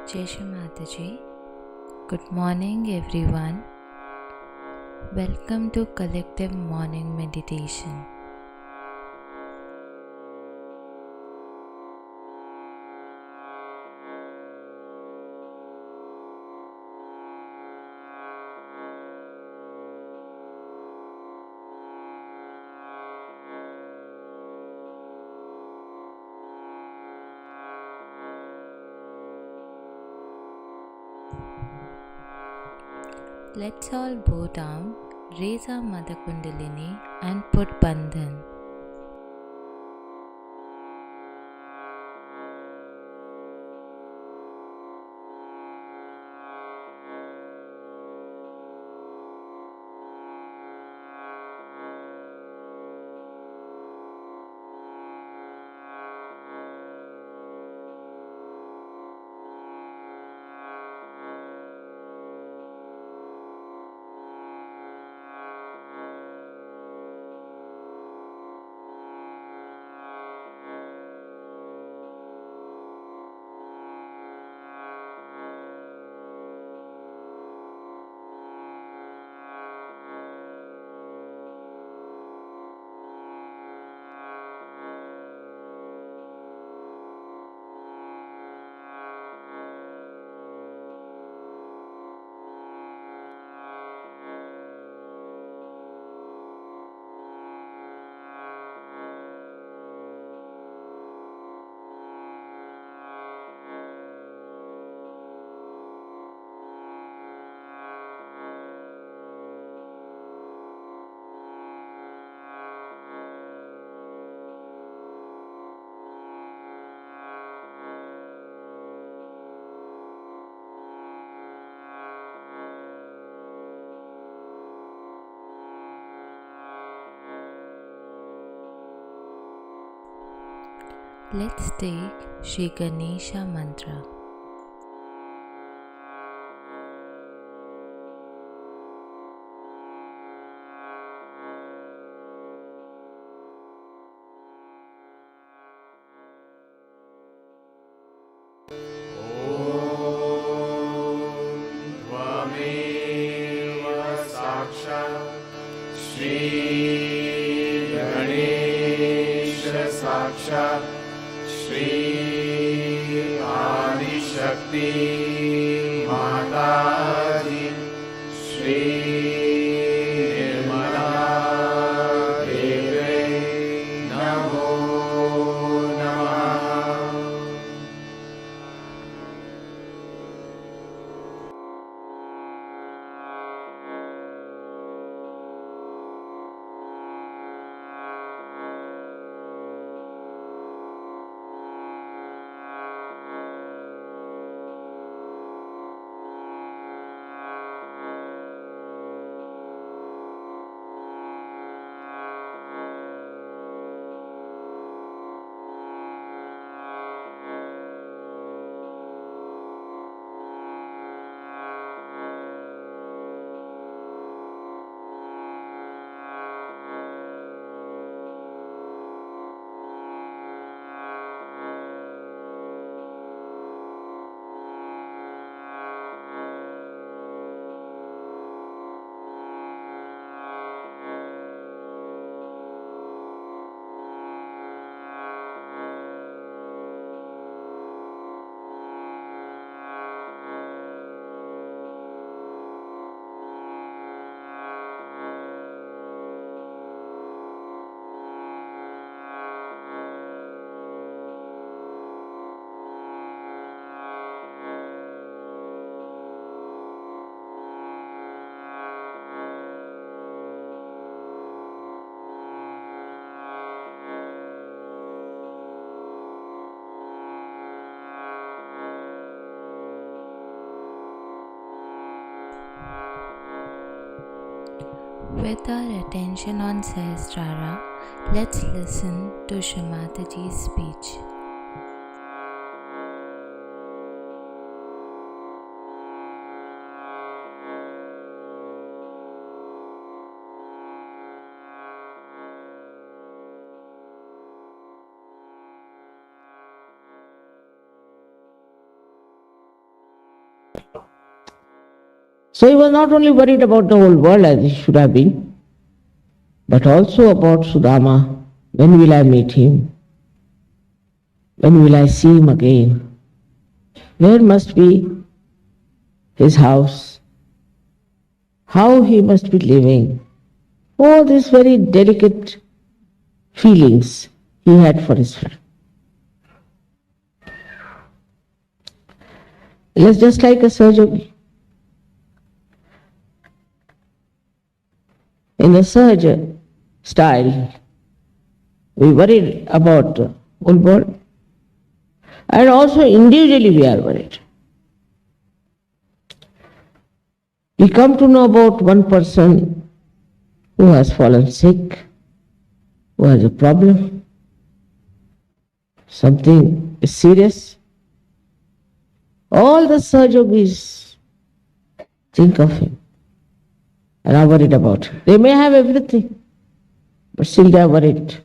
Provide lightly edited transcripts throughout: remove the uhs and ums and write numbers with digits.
Jai Shri Mataji. Good morning, everyone. Welcome to Collective Morning Meditation. Let's all bow down, raise our Mother Kundalini and put Bandhan. Let's take Shri Ganesha Mantra. साक्षात् श्री आदिशक्ति माताजी श्री निर्मला देवे नमो नमः। With our attention on Sahasrara, let's listen to Shri Mataji's speech. So he was not only worried about the whole world as he should have been, but also about Sudama. When will I meet him? When will I see him again? Where must be his house? How he must be living? All these very delicate feelings he had for his friend. It's just like a surgery. In a Sahaja style, we worried about the whole world. And also individually we are worried. We come to know about one person who has fallen sick, who has a problem, something is serious. All the Sahajogis think of him and are worried about him. They may have everything, but still they are worried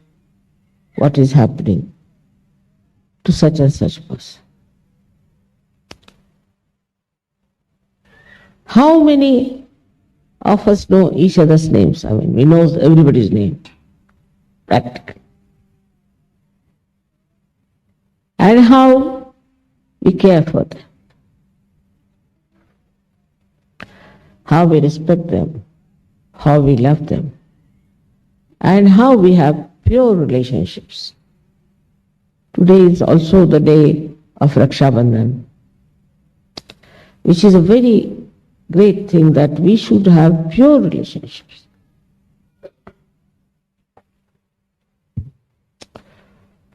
what is happening to such and such person. How many of us know each other's names? I mean, we know everybody's name, practically. And how we care for them, how we respect them, how we love them, and how we have pure relationships. Today is also the day of Raksha Bandhan, which is a very great thing that we should have pure relationships.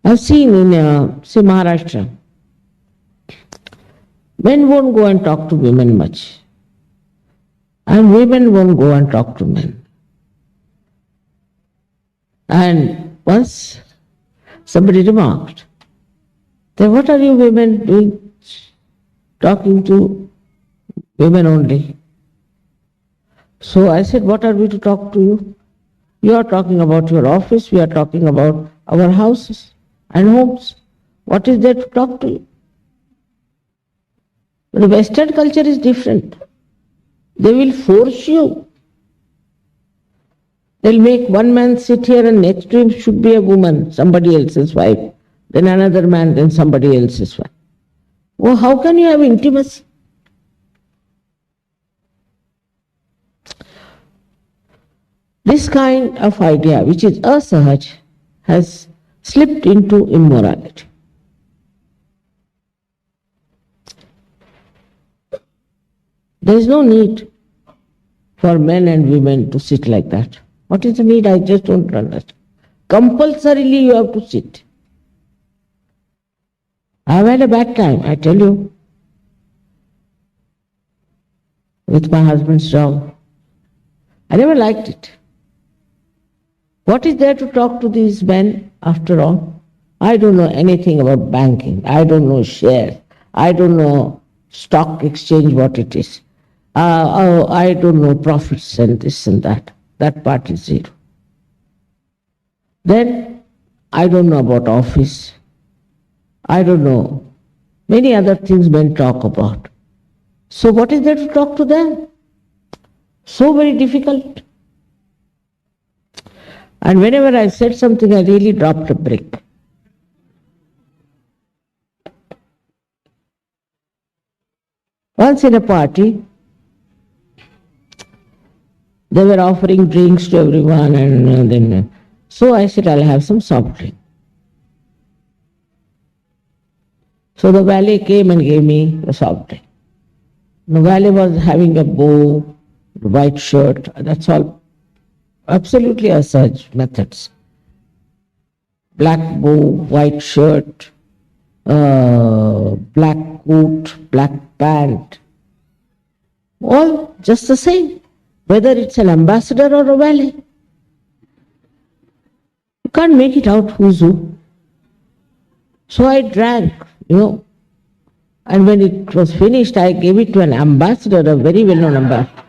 I've seen in, say, Maharashtra, men won't go and talk to women much, and women won't go and talk to men. And once somebody remarked, then what are you women doing, talking to women only? So I said, what are we to talk to you? You are talking about your office, we are talking about our houses and homes. What is there to talk to you? But the Western culture is different. They will force you. They'll make one man sit here and next to him should be a woman, somebody else's wife, then another man, then somebody else's wife. Well, how can you have intimacy? This kind of idea, which is asahaj, has slipped into immorality. There is no need for men and women to sit like that. What is the need? I just don't understand. Compulsorily you have to sit. I have had a bad time, I tell you, with my husband's job. I never liked it. What is there to talk to these men after all? I don't know anything about banking. I don't know shares. I don't know stock exchange, what it is. I don't know profits and this and that. That part is zero. Then I don't know about office. I don't know many other things men talk about. So what is there to talk to them? So very difficult. And whenever I said something, I really dropped a brick. Once in a party, they were offering drinks to everyone, and then so I said, I'll have some soft drink. So the valet came and gave me a soft drink. The valet was having a bow, white shirt, that's all. Absolutely asaj methods. Black bow, white shirt, black coat, black pant. All just the same, whether it's an ambassador or a valet. You can't make it out who's who. So I drank, and when it was finished, I gave it to an ambassador, a very well-known ambassador.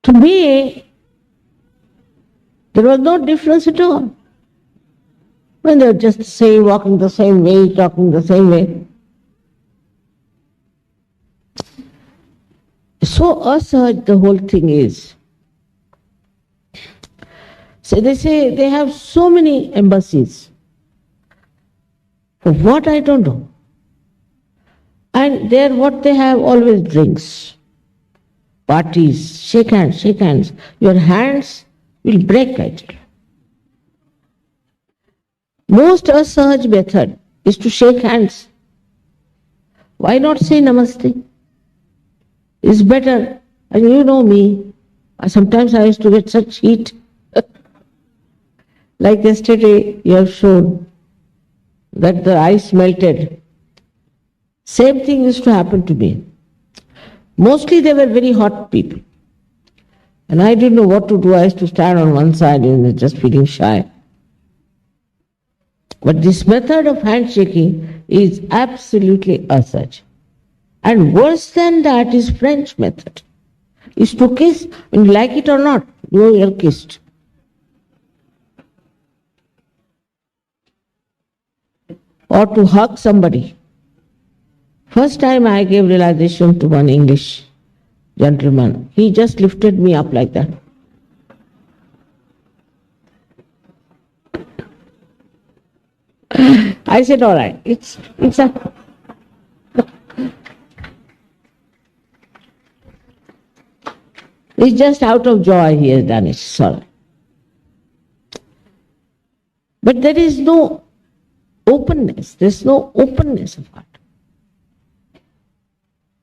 To me, There was no difference at all. When they were just the same, walking the same way, talking the same way. So asahaj the whole thing is. So they say they have so many embassies. For what I don't know. And there what they have always drinks, parties, shake hands, shake hands. Your hands will break, I tell you. Most asahaj method is to shake hands. Why not say namaste? It's better. And you know me, sometimes I used to get such heat. Like yesterday you have shown that the ice melted. Same thing used to happen to me. Mostly they were very hot people. And I didn't know what to do. I used to stand on one side and just feeling shy. But this method of handshaking is absolutely asahaj. And worse than that is French method. Is to kiss, when you like it or not, you are kissed. Or to hug somebody. First time I gave realization to one English gentleman. He just lifted me up like that. I said, all right, it's just out of joy he has done it, sorry. But there is no openness, there's no openness of heart.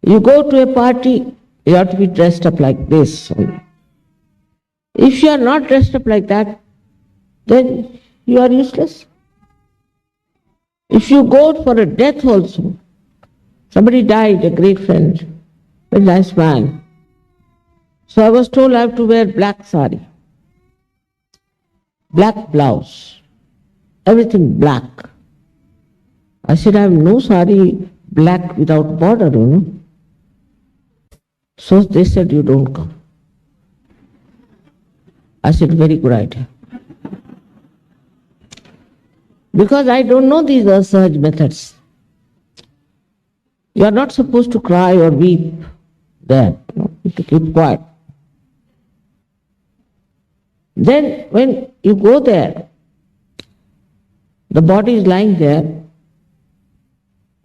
You go to a party, you have to be dressed up like this only. If you are not dressed up like that, then you are useless. If you go for a death also, somebody died, a great friend, a nice man. So I was told I have to wear black sari, black blouse, everything black. I said, I have no sari black without border, you know. So they said, you don't come. I said, very good idea. Because I don't know these asahaj methods. You are not supposed to cry or weep there. You have to keep quiet. Then when you go there, the body is lying there,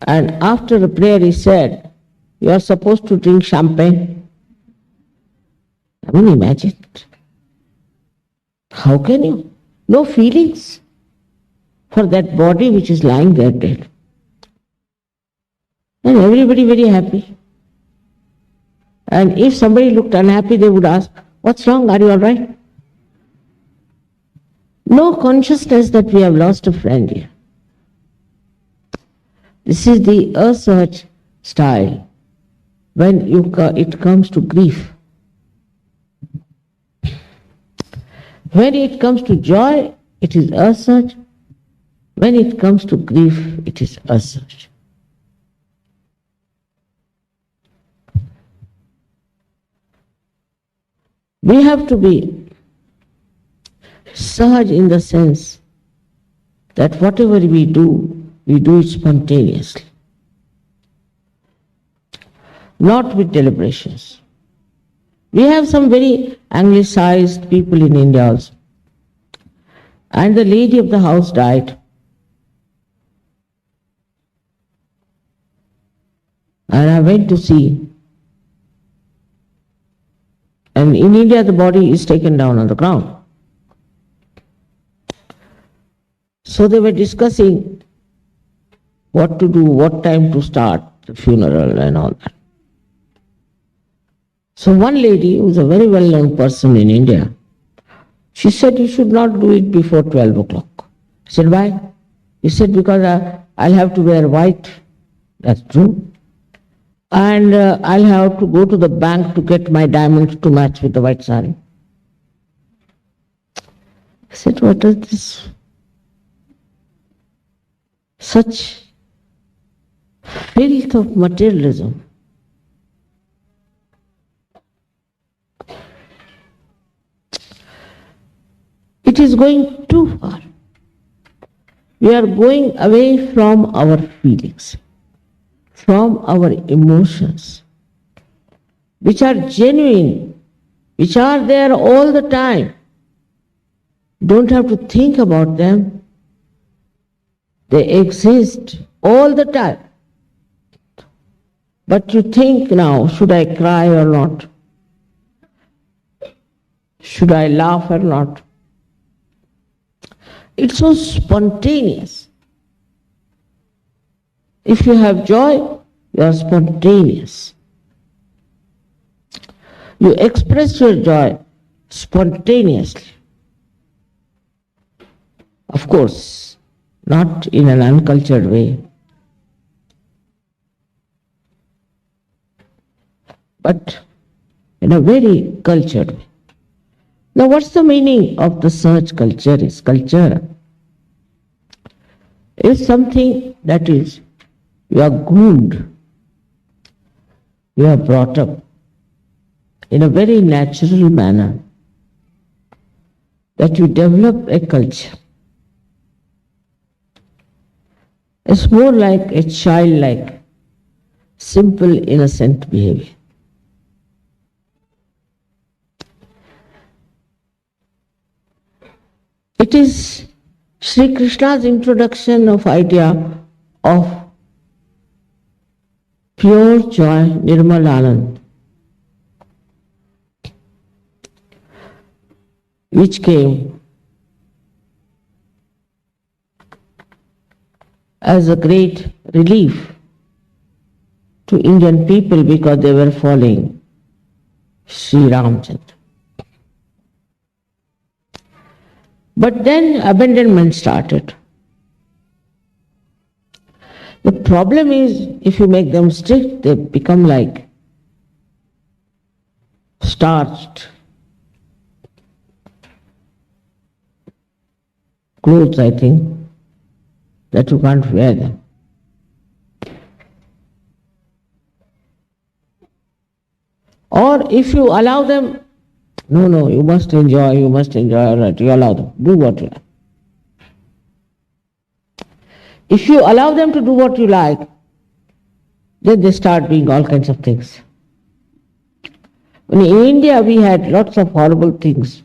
and after the prayer is said, you are supposed to drink champagne. I mean, imagine. How can you? No feelings for that body which is lying there dead. And everybody very happy. And if somebody looked unhappy, they would ask, what's wrong? Are you all right? No consciousness that we have lost a friend here. This is the asahaj style when it comes to grief. When it comes to joy, it is asahaj. When it comes to grief, it is asahaj. We have to be sahaj in the sense that whatever we do it spontaneously, not with deliberations. We have some very anglicized people in India also. And the lady of the house died. And I went to see. And in India the body is taken down on the ground. So they were discussing what to do, what time to start the funeral and all that. So one lady, who is a very well-known person in India, she said, you should not do it before 12 o'clock. I said, why? He said, because I'll have to wear white. That's true. And I'll have to go to the bank to get my diamonds to match with the white sari. I said, what is this? Such filth of materialism. it is going too far. We are going away from our feelings, from our emotions, which are genuine, which are there all the time. Don't have to think about them. They exist all the time. But you think now, should I cry or not? Should I laugh or not? It's so spontaneous. If you have joy, you are spontaneous. You express your joy spontaneously. Of course, not in an uncultured way, but in a very cultured way. Now, what's the meaning of the search culture? Is culture is something that is, you are groomed, you are brought up in a very natural manner, that you develop a culture. It's more like a childlike, simple, innocent behavior. It is Sri Krishna's introduction of idea of pure joy, Nirmal Anand, which came as a great relief to Indian people because they were following Sri Ramchandra. But then abandonment started. The problem is, if you make them strict, they become like starched clothes, I think, that you can't wear them. Or if you allow them, no, you must enjoy, all right, you allow them, do what you like. If you allow them to do what you like, then they start doing all kinds of things. In India, we had lots of horrible things,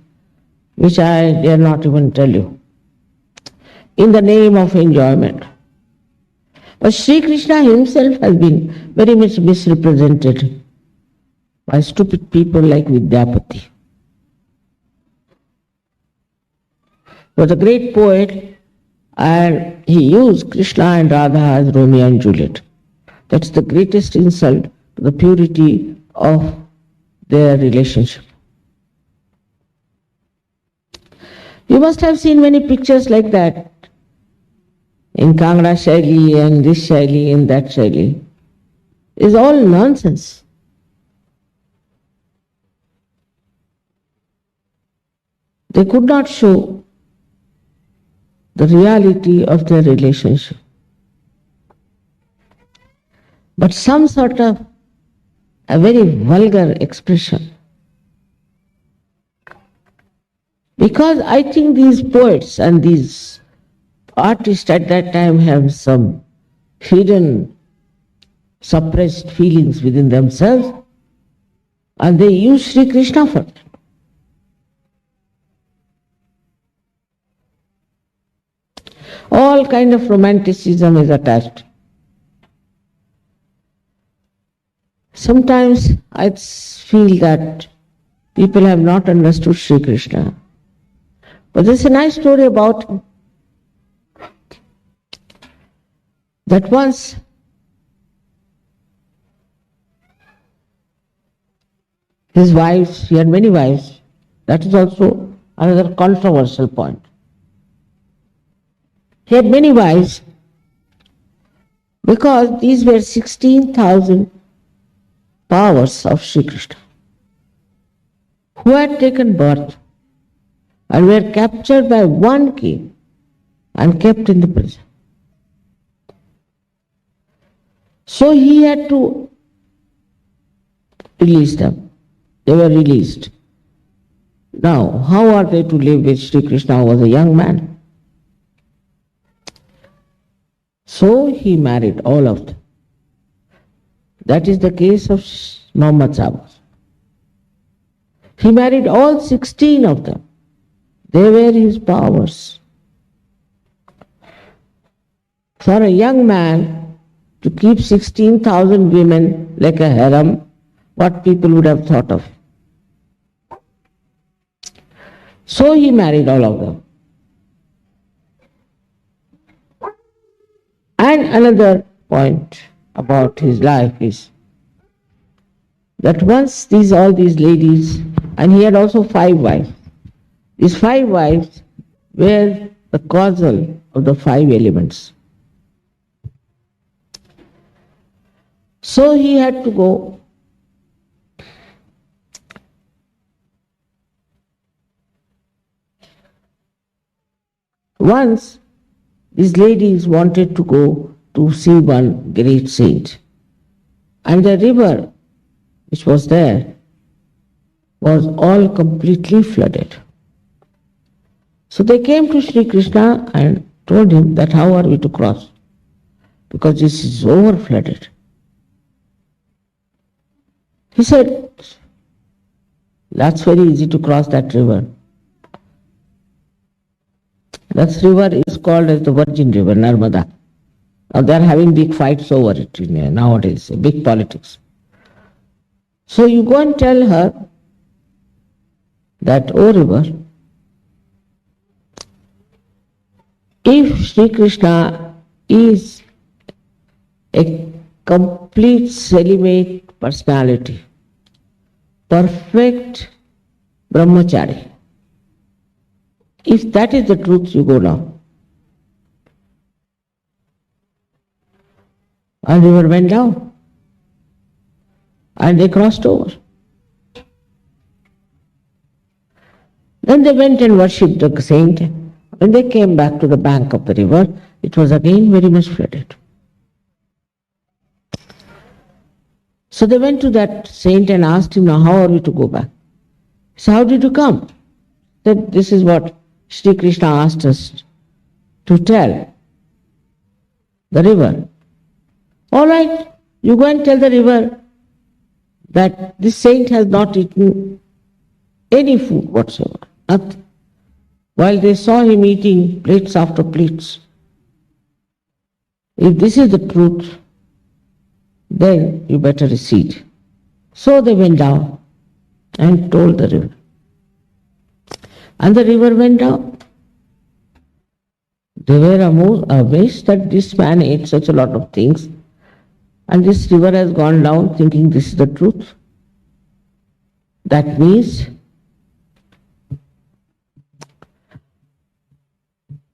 which I dare not even tell you, in the name of enjoyment. But Sri Krishna himself has been very much misrepresented by stupid people like Vidyapati. He was a great poet, and he used Krishna and Radha as Romeo and Juliet. That's the greatest insult to the purity of their relationship. You must have seen many pictures like that in Kangra Shaili and this Shaili and that Shaili. It's all nonsense. They could not show the reality of their relationship, but some sort of a very vulgar expression. Because I think these poets and these artists at that time have some hidden, suppressed feelings within themselves, and they use Sri Krishna for that. All kind of romanticism is attached. Sometimes I feel that people have not understood Sri Krishna. But there's a nice story about him. That once his wives, he had many wives, that is also another controversial point. He had many wives because these were 16,000 powers of Sri Krishna who had taken birth and were captured by one king and kept in the prison. So he had to release them. They were released. Now, how are they to live with Sri Krishna who was a young man? So he married all of them. That is the case of Muhammad Sahib. He married all 16 of them. They were his powers. For a young man to keep 16,000 women like a harem, what people would have thought of. So he married all of them. And another point about his life is that once all these ladies, and he had also 5 wives, these 5 wives were the causal of the 5 elements. So he had to go. Once these ladies wanted to go to see one great saint, and the river which was there was all completely flooded. So they came to Sri Krishna and told him that how are we to cross, because this is over flooded. He said, that's very easy to cross that river. That river is called as the Virgin River, Narmada. Now they are having big fights over it nowadays, big politics. So you go and tell her that, O river, if Sri Krishna is a complete celibate personality, perfect brahmachari, if that is the truth, you go now. And the river went down. And they crossed over. Then they went and worshipped the saint. When they came back to the bank of the river, it was again very much flooded. So they went to that saint and asked him, now how are we to go back? He said, how did you come? He said, this is what Sri Krishna asked us to tell the river. All right, you go and tell the river that this saint has not eaten any food whatsoever, nothing. While they saw him eating plates after plates. If this is the truth, then you better recede. So they went down and told the river. And the river went down. They were amazed that this man ate such a lot of things, and this river has gone down thinking this is the truth. That means,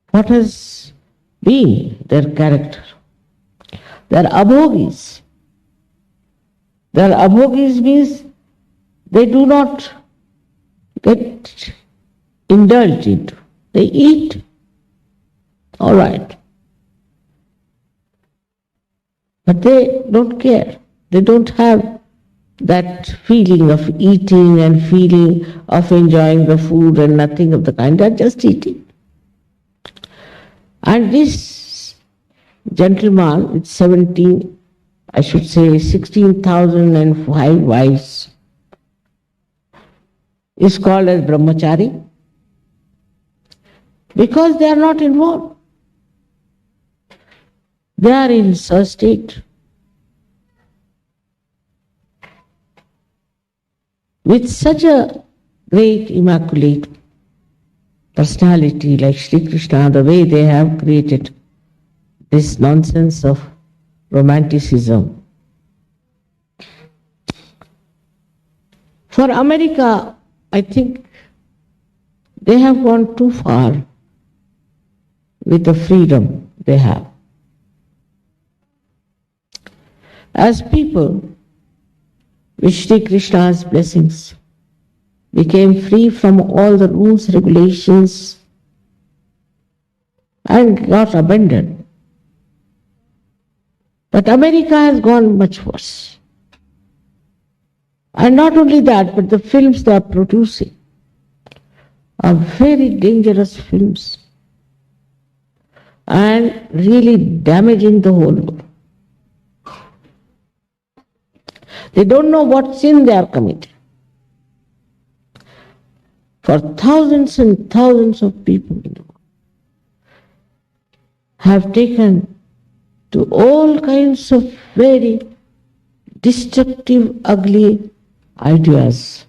what has been their character? They are abhogis. They are abhogis means they do not get indulged into. They eat. All right. But they don't care. They don't have that feeling of eating and feeling of enjoying the food and nothing of the kind. They are just eating. And this gentleman with 16,005 wives is called as brahmachari because they are not involved. They are in such state. With such a great immaculate personality like Sri Krishna, the way they have created this nonsense of romanticism. For America, I think they have gone too far with the freedom they have. As people, with Sri Krishna's blessings, became free from all the rules, regulations, and got abandoned. But America has gone much worse. And not only that, but the films they are producing are very dangerous films and really damaging the whole world. They don't know what sin they are committing. For thousands and thousands of people in the world have taken to all kinds of very destructive, ugly ideas.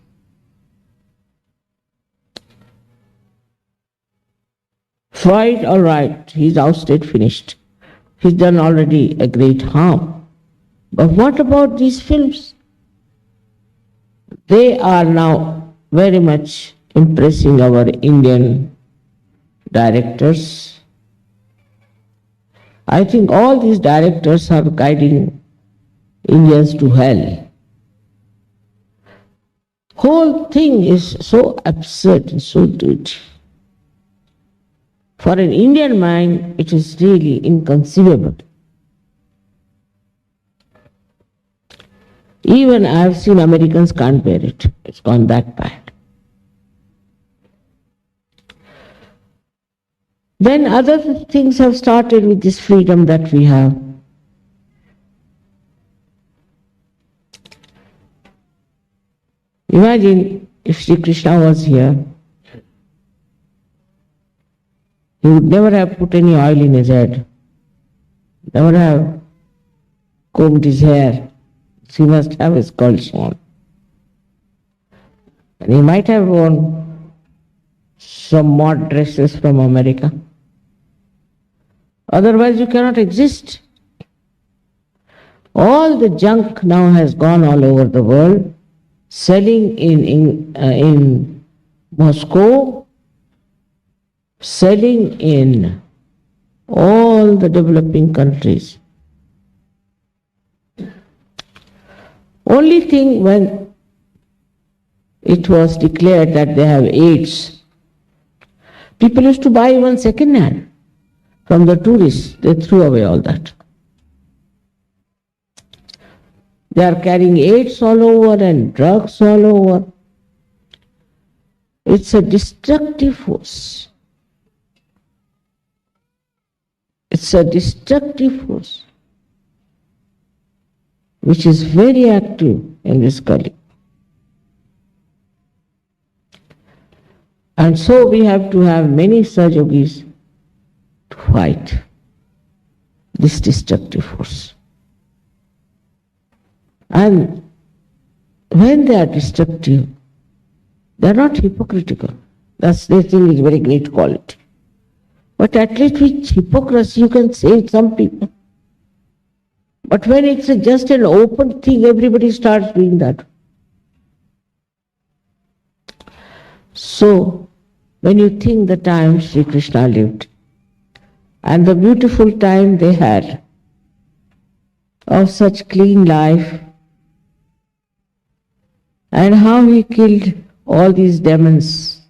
Freud, all right, he's ousted, finished. He's done already a great harm. But what about these films? They are now very much impressing our Indian directors. I think all these directors are guiding Indians to hell. Whole thing is so absurd and so dirty. For an Indian mind, it is really inconceivable. Even I have seen Americans can't bear it. It's gone that bad. Then other things have started with this freedom that we have. Imagine if Sri Krishna was here, he would never have put any oil in his head, never have combed his hair. He must have his curls on. And he might have worn some mod dresses from America. Otherwise you cannot exist. All the junk now has gone all over the world, selling in Moscow, selling in all the developing countries. Only thing when it was declared that they have AIDS, people used to buy even second hand from the tourists. They threw away all that. They are carrying AIDS all over and drugs all over. It's a destructive force. It's a destructive force which is very active in this Kali. And so we have to have many Sahajogis to fight this destructive force. And when they are destructive, they are not hypocritical. That's they think is very great quality. But at least with hypocrisy you can save some people. But when it's just an open thing, everybody starts doing that. So, when you think the time Sri Krishna lived, and the beautiful time they had of such clean life, and how he killed all these demons,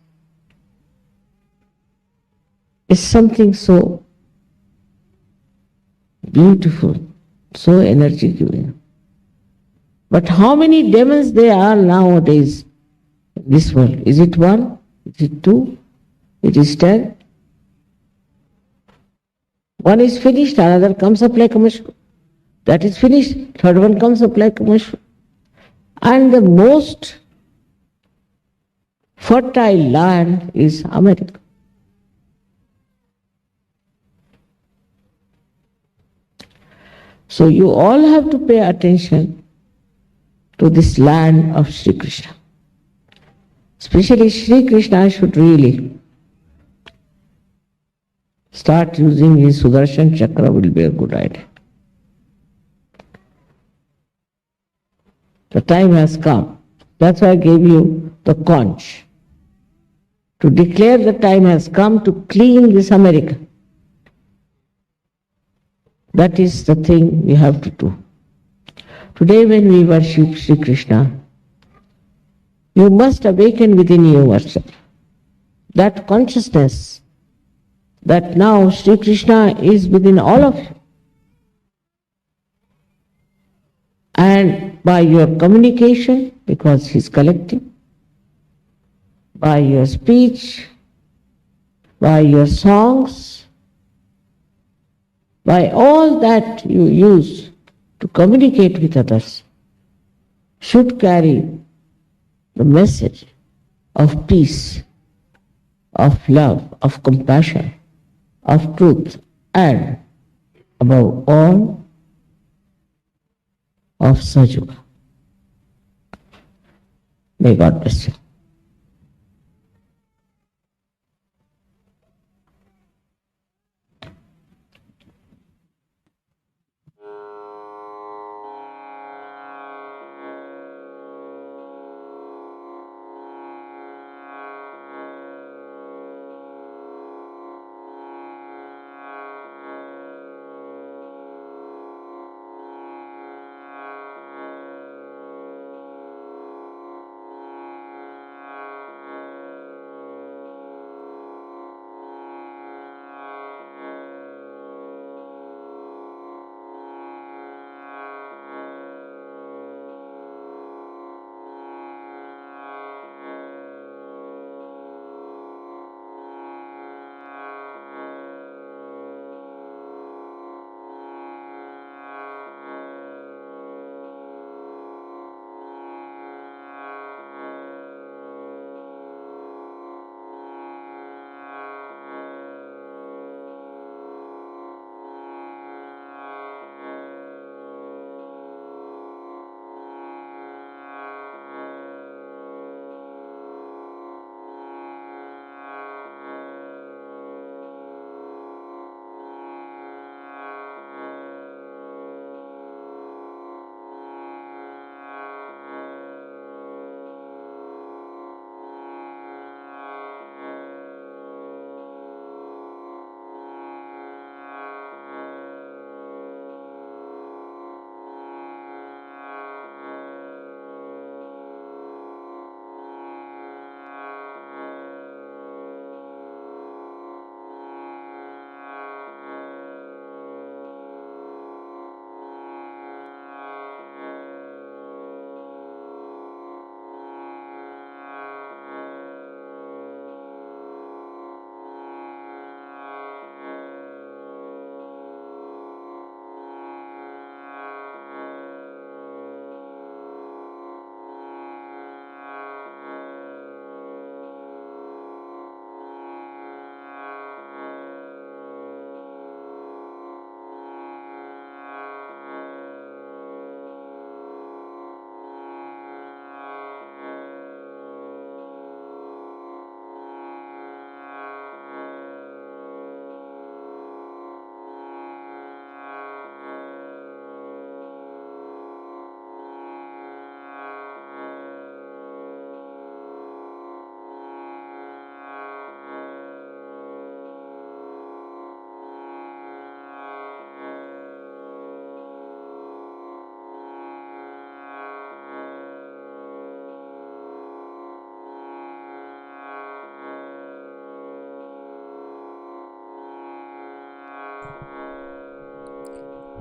is something so beautiful, so energy giving. But how many demons there are nowadays in this world? Is it one? Is it two? It is 10? One is finished, another comes up like a mushroom. That is finished, third one comes up like a mushroom. And the most fertile land is America. So you all have to pay attention to this land of Sri Krishna. Especially Sri Krishna should really start using his Sudarshan Chakra, will be a good idea. The time has come. That's why I gave you the conch. To declare the time has come to clean this America. That is the thing we have to do. Today when we worship Sri Krishna, you must awaken within yourself that consciousness that now Sri Krishna is within all of you. And by your communication, because he is collective, by your speech, by your songs, by all that you use to communicate with others, should carry the message of peace, of love, of compassion, of truth, and above all, of Sahaja. May God bless you.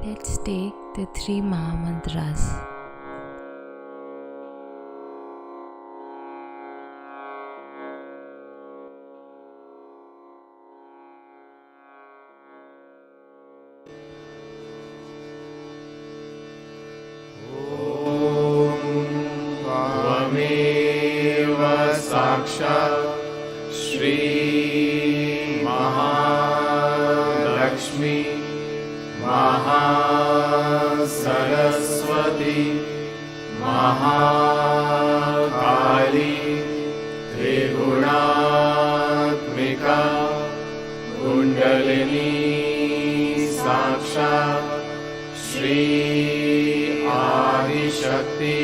Let's take the 3 Mahamantras. त्वमेव साक्षात् श्री महालक्ष्मी महासरस्वती महाकाली त्रिगुणात्मिका कुण्डलिनी साक्षात् श्री आदिशक्ति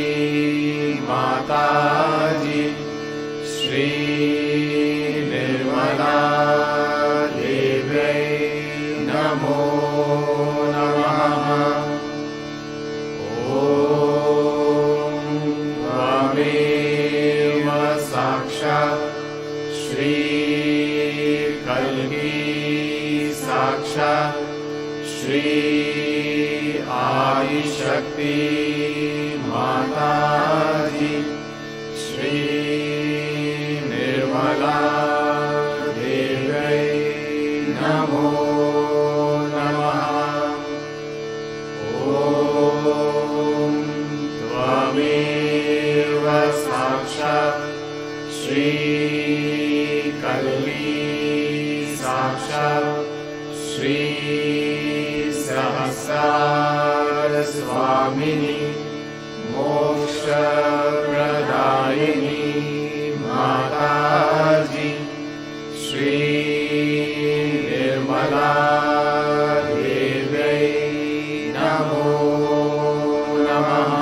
माताजी श्री निर्मला देव्यै नमो नमः। ॐ त्वमेव साक्षात् श्री कल्की साक्षात् श्री आदिशक्ति माताजी श्री निर्मला देव्यै स्वामिनी मोक्षप्रदायिनी माताजी श्री निर्मला देव्यै नमो नमः।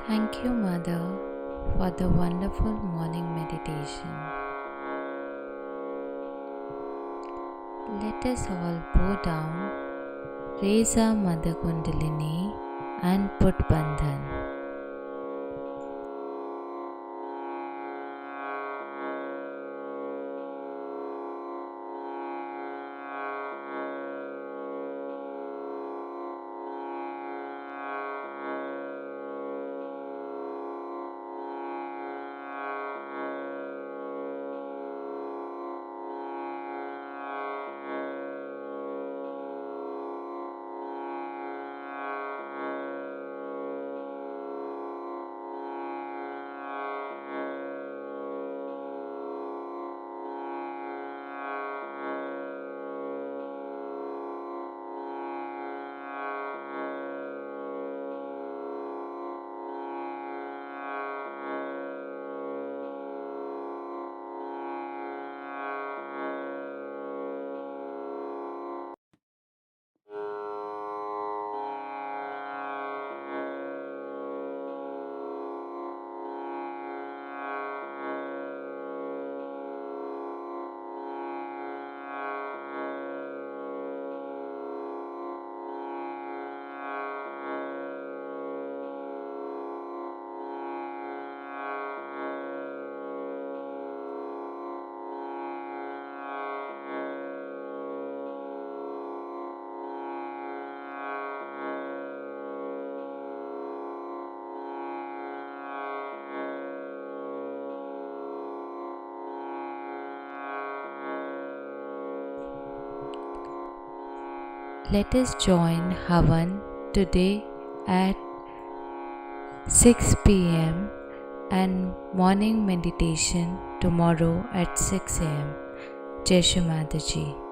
Thank you, Mother, for the wonderful morning meditation. Let us all bow down, raise our Mother Kundalini and put Bandhan. Let us join Havan today at 6 p.m. and morning meditation tomorrow at 6 a.m. Jai Shri Mataji.